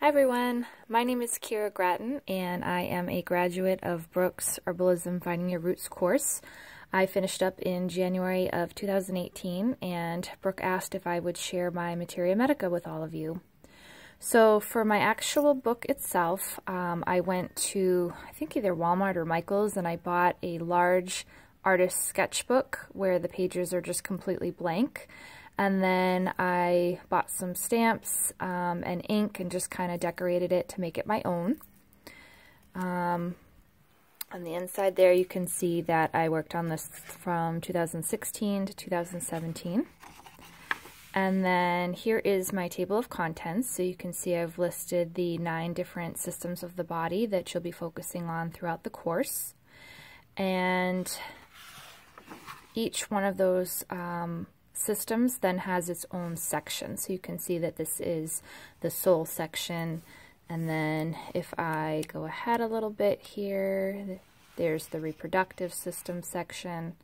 Hi everyone, my name is Kyra Grattan and I am a graduate of Brooke's Herbalism Finding Your Roots course. I finished up in January of 2018 and Brooke asked if I would share my Materia Medica with all of you. So for my actual book itself, I went to, I think either Walmart or Michael's, and I bought a large artist sketchbook where the pages are just completely blank. And then I bought some stamps and ink and just kind of decorated it to make it my own. On the inside there you can see that I worked on this from 2016 to 2017. And then here is my table of contents. So you can see I've listed the 9 different systems of the body that you'll be focusing on throughout the course. And each one of those systems then has its own section. So you can see that this is the soul section, and then if I go ahead a little bit here, there's the reproductive system section.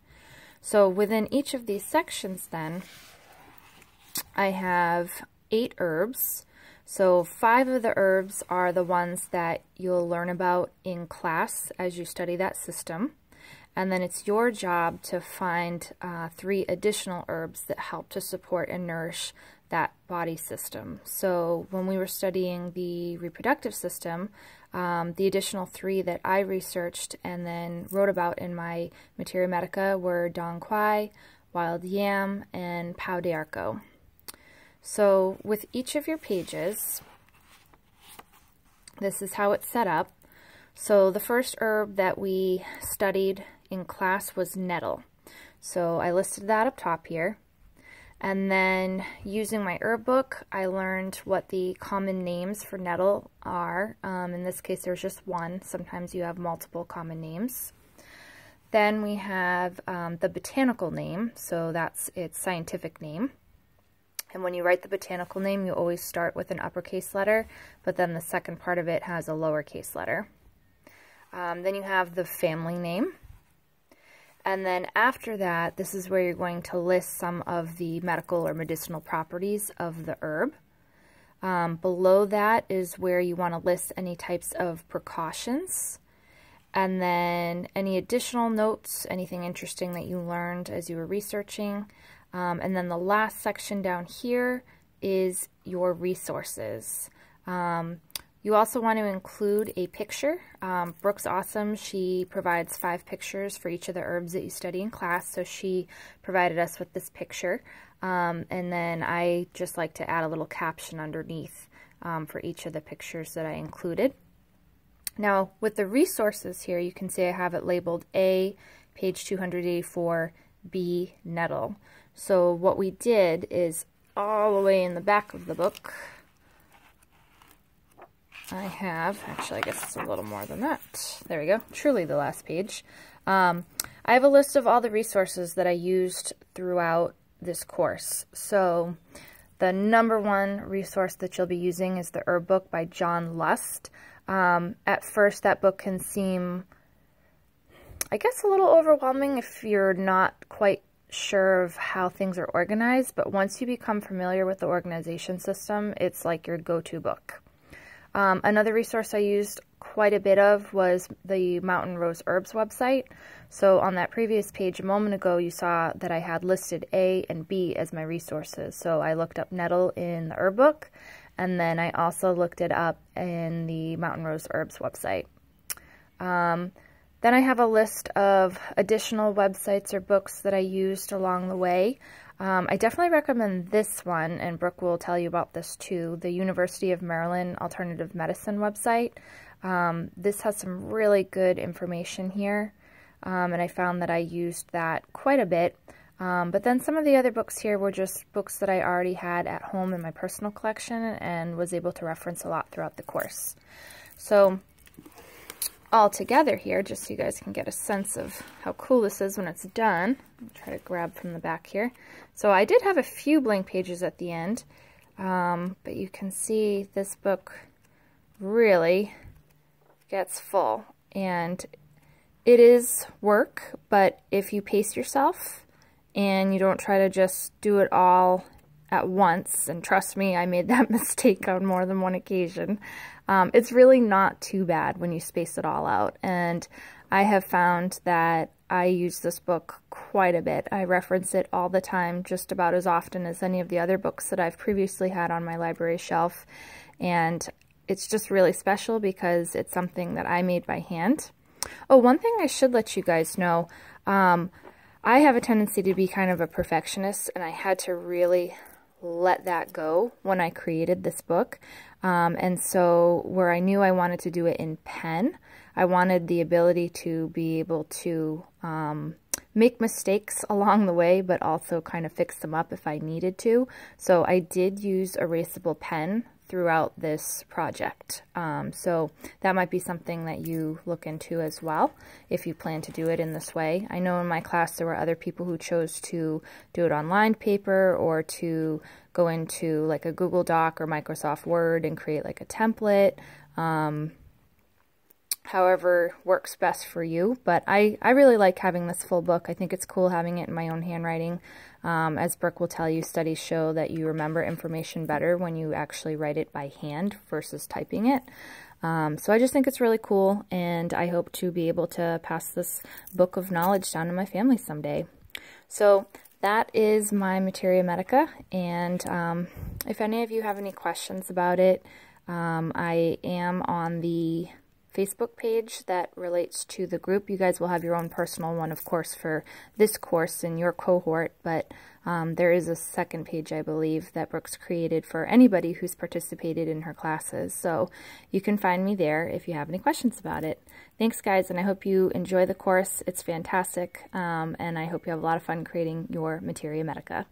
So within each of these sections then, I have 8 herbs. So 5 of the herbs are the ones that you'll learn about in class as you study that system. And then it's your job to find 3 additional herbs that help to support and nourish that body system. So when we were studying the reproductive system, the additional 3 that I researched and then wrote about in my Materia Medica were Dong Quai, Wild Yam, and Pau d'Arco. So with each of your pages, this is how it's set up. So the first herb that we studied in class was nettle. So I listed that up top here. And then using my herb book, I learned what the common names for nettle are. In this case, there's just one. Sometimes you have multiple common names. Then we have the botanical name. So that's its scientific name. And when you write the botanical name, you always start with an uppercase letter, but then the second part of it has a lowercase letter. Then you have the family name. And then after that, this is where you're going to list some of the medical or medicinal properties of the herb. Below that is where you want to list any types of precautions. And then any additional notes, anything interesting that you learned as you were researching. And then the last section down here is your resources. You also want to include a picture. Brooke's awesome. She provides 5 pictures for each of the herbs that you study in class, so she provided us with this picture. And then I just like to add a little caption underneath for each of the pictures that I included. Now, with the resources here, you can see I have it labeled A, page 284, B, nettle. So what we did is all the way in the back of the book, I have, actually I guess it's a little more than that. There we go, truly the last page. I have a list of all the resources that I used throughout this course. So the #1 resource that you'll be using is the Herb Book by John Lust. At first that book can seem, I guess, a little overwhelming if you're not quite sure of how things are organized, but once you become familiar with the organization system, it's like your go-to book. Another resource I used quite a bit of was the Mountain Rose Herbs website. So on that previous page a moment ago, you saw that I had listed A and B as my resources. So I looked up nettle in the herb book, and then I also looked it up in the Mountain Rose Herbs website. Then I have a list of additional websites or books that I used along the way. I definitely recommend this one, and Brooke will tell you about this too, the University of Maryland Alternative Medicine website. This has some really good information here, and I found that I used that quite a bit. But then some of the other books here were just books that I already had at home in my personal collection and was able to reference a lot throughout the course. So all together here, just so you guys can get a sense of how cool this is when it's done. I'll try to grab from the back here. So I did have a few blank pages at the end, but you can see this book really gets full. And it is work, but if you pace yourself and you don't try to just do it all at once, and trust me, I made that mistake on more than one occasion. It's really not too bad when you space it all out, and I have found that I use this book quite a bit. I reference it all the time, just about as often as any of the other books that I've previously had on my library shelf, and it's just really special because it's something that I made by hand. Oh, one thing I should let you guys know, I have a tendency to be kind of a perfectionist, and I had to really let that go when I created this book. And so where I knew I wanted to do it in pen, I wanted the ability to be able to make mistakes along the way, but also kind of fix them up if I needed to. So I did use erasable pen throughout this project. So that might be something that you look into as well if you plan to do it in this way. I know in my class there were other people who chose to do it on lined paper or to go into like a Google Doc or Microsoft Word and create like a template. However works best for you, but I really like having this full book. I think it's cool having it in my own handwriting. As Brooke will tell you, studies show that you remember information better when you actually write it by hand versus typing it. So I just think it's really cool, and I hope to be able to pass this book of knowledge down to my family someday. So that is my Materia Medica, and if any of you have any questions about it, I am on the Facebook page that relates to the group. You guys will have your own personal one, of course, for this course in your cohort, but there is a second page, I believe, that Brooke's created for anybody who's participated in her classes. So you can find me there if you have any questions about it. Thanks, guys, and I hope you enjoy the course. It's fantastic, and I hope you have a lot of fun creating your Materia Medica.